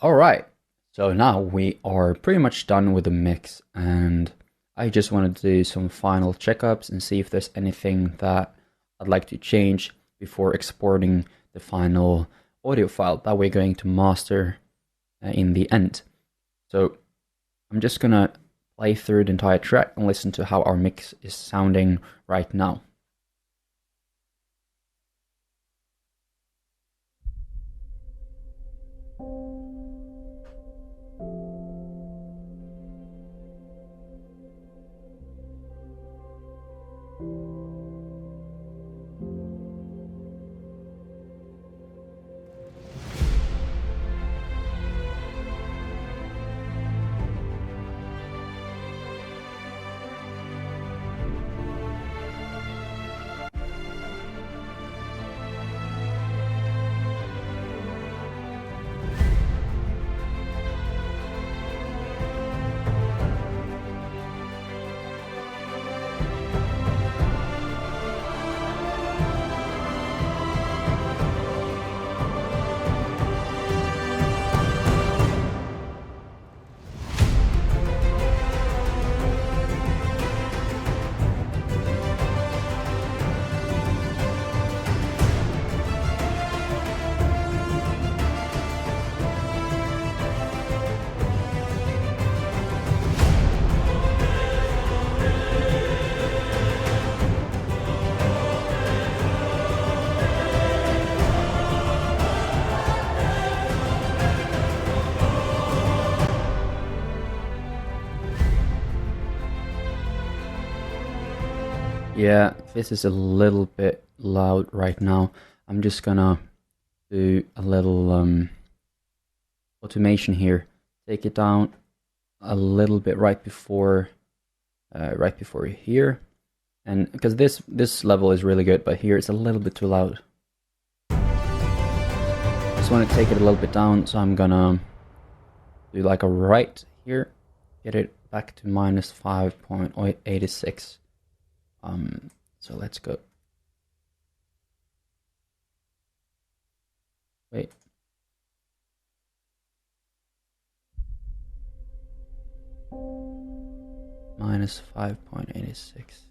Alright, so now we are pretty much done with the mix, and I just wanted to do some final checkups and see if there's anything that I'd like to change before exporting the final audio file that we're going to master in the end. So I'm just gonna play through the entire track and listen to how our mix is sounding right now. Yeah, this is a little bit loud right now. I'm just gonna do a little automation here. Take it down a little bit right before here, and because this level is really good, but here it's a little bit too loud. Just want to take it a little bit down, so I'm gonna do like a right here, get it back to minus 5.86. So let's go. Wait. Minus 5.86.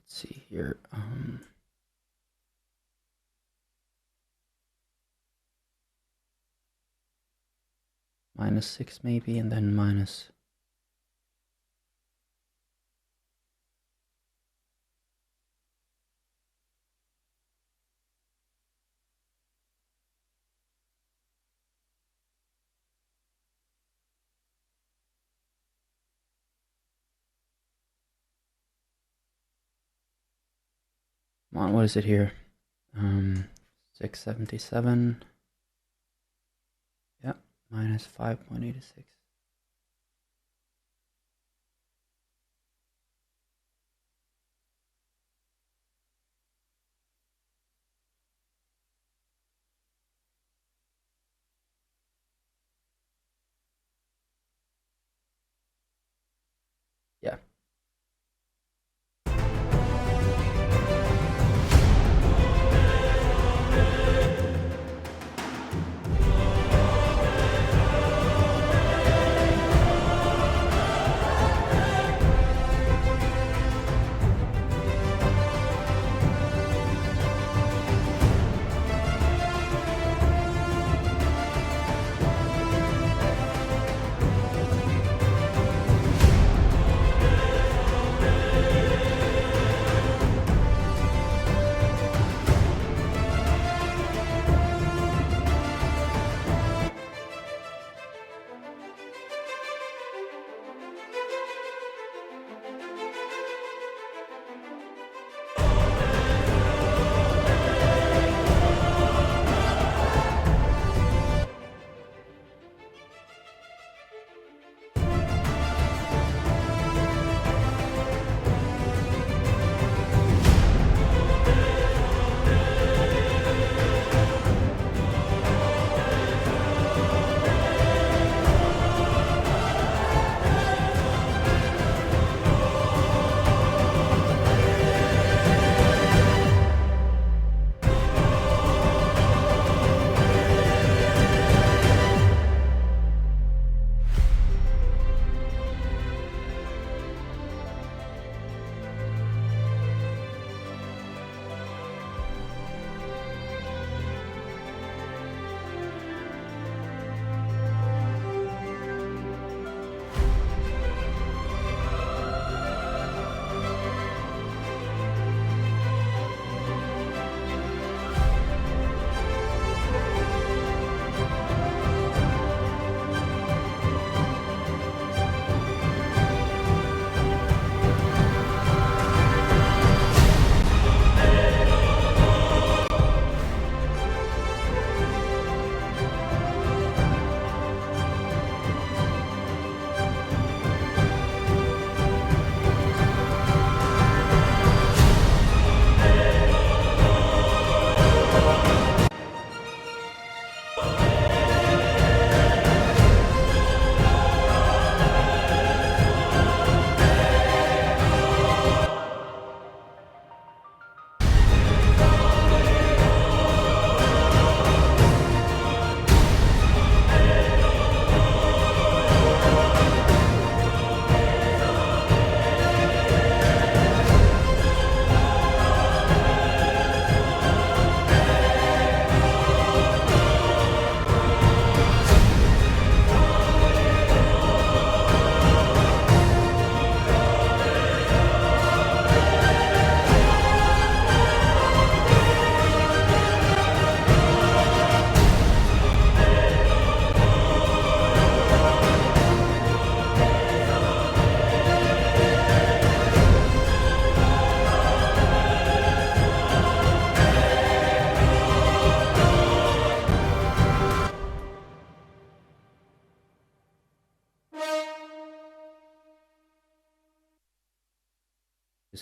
Let's see here. Minus 6 maybe, and then minus. Come on, what is it here? 677. Yeah, minus 5.86. Yeah.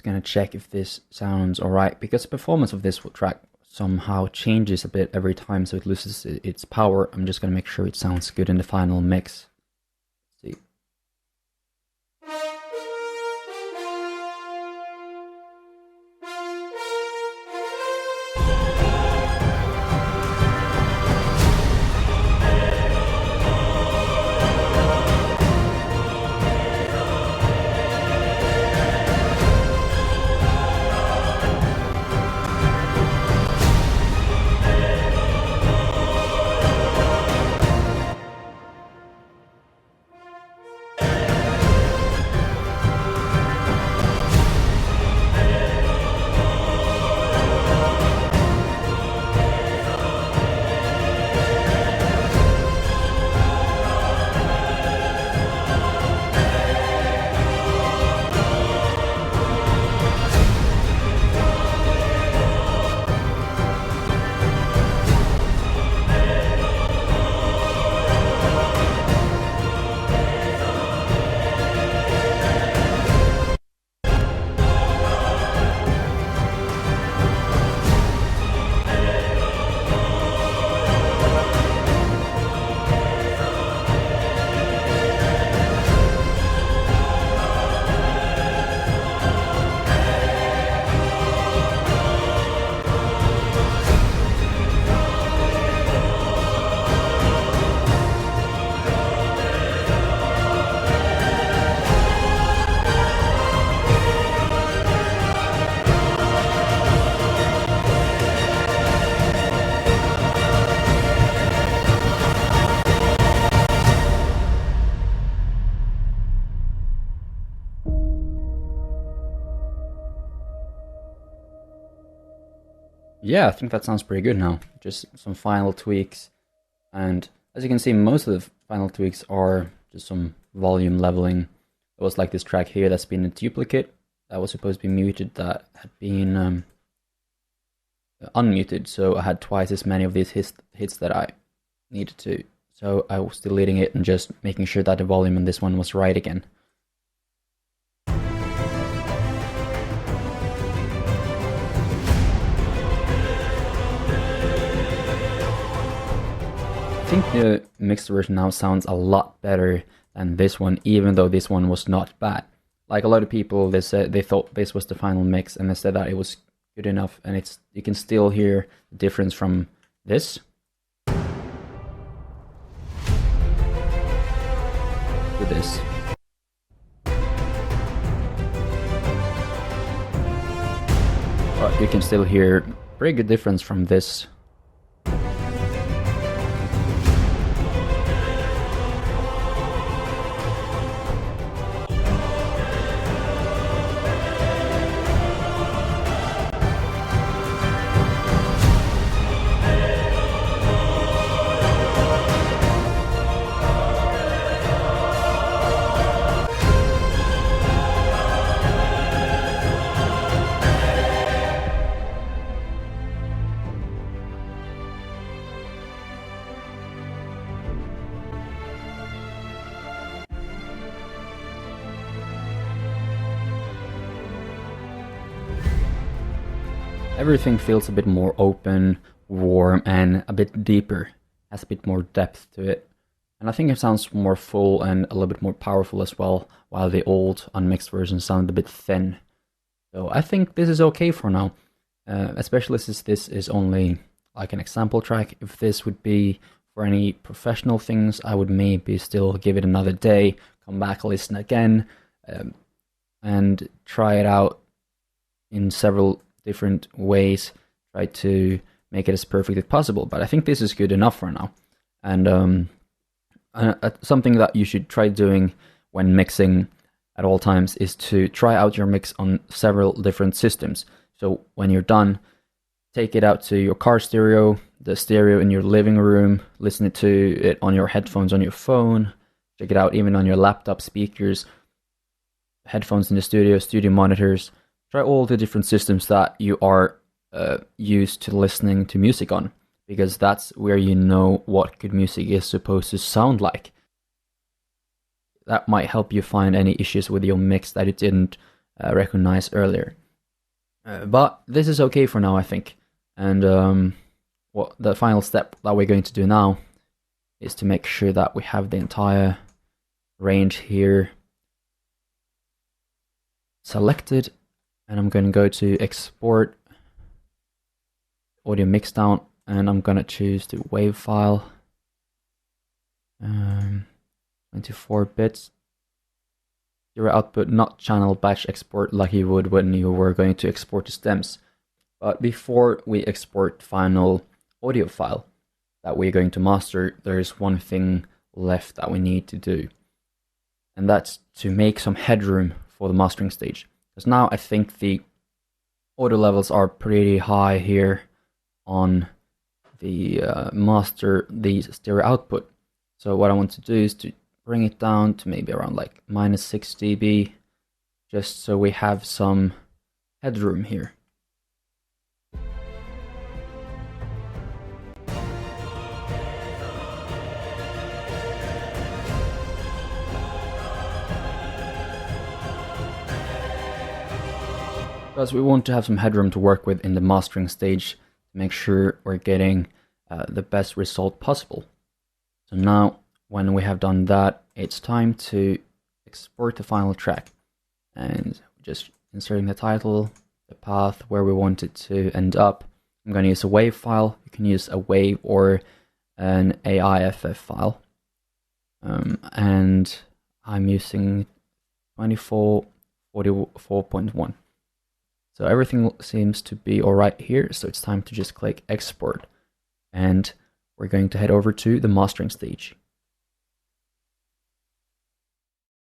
gonna check if this sounds alright, because the performance of this track somehow changes a bit every time, so it loses its power. I'm just gonna make sure it sounds good in the final mix. Let's see. Yeah, I think that sounds pretty good now. Just some final tweaks. And as you can see, most of the final tweaks are just some volume leveling. There was like this track here that's been a duplicate that was supposed to be muted that had been unmuted. So I had twice as many of these hits that I needed to. So I was deleting it and just making sure that the volume on this one was right again. I think the mixed version now sounds a lot better than this one, even though this one was not bad. Like a lot of people, they said they thought this was the final mix, and they said that it was good enough, and you can still hear the difference from this to this. But you can still hear pretty good difference from this. Everything feels a bit more open, warm, and a bit deeper. Has a bit more depth to it. And I think it sounds more full and a little bit more powerful as well, while the old unmixed version sounded a bit thin. So I think this is okay for now, especially since this is only like an example track. If this would be for any professional things, I would maybe still give it another day, come back, listen again, and try it out in several different ways, try to make it as perfect as possible. But I think this is good enough for now. And something that you should try doing when mixing at all times is to try out your mix on several different systems. So when you're done, take it out to your car stereo, the stereo in your living room, listen to it on your headphones on your phone, check it out even on your laptop speakers, headphones in the studio monitors. Try all the different systems that you are used to listening to music on, because that's where you know what good music is supposed to sound like. That might help you find any issues with your mix that you didn't recognized earlier. But this is okay for now, I think. And what the final step that we're going to do now is to make sure that we have the entire range here selected, and I'm going to go to export audio mixdown, and I'm going to choose the wave file, 24 bits, your output, not channel batch export like you would when you were going to export the stems. But before we export final audio file that we're going to master, there's one thing left that we need to do, and that's to make some headroom for the mastering stage. Because now I think the audio levels are pretty high here on the the stereo output. So what I want to do is to bring it down to maybe around like -6 dB, just so we have some headroom here. Because we want to have some headroom to work with in the mastering stage to make sure we're getting the best result possible. So now, when we have done that, it's time to export the final track. And just inserting the title, the path, where we want it to end up. I'm going to use a WAV file. You can use a WAV or an AIFF file. And I'm using 2444.1. So everything seems to be alright here, so it's time to just click export. And we're going to head over to the mastering stage.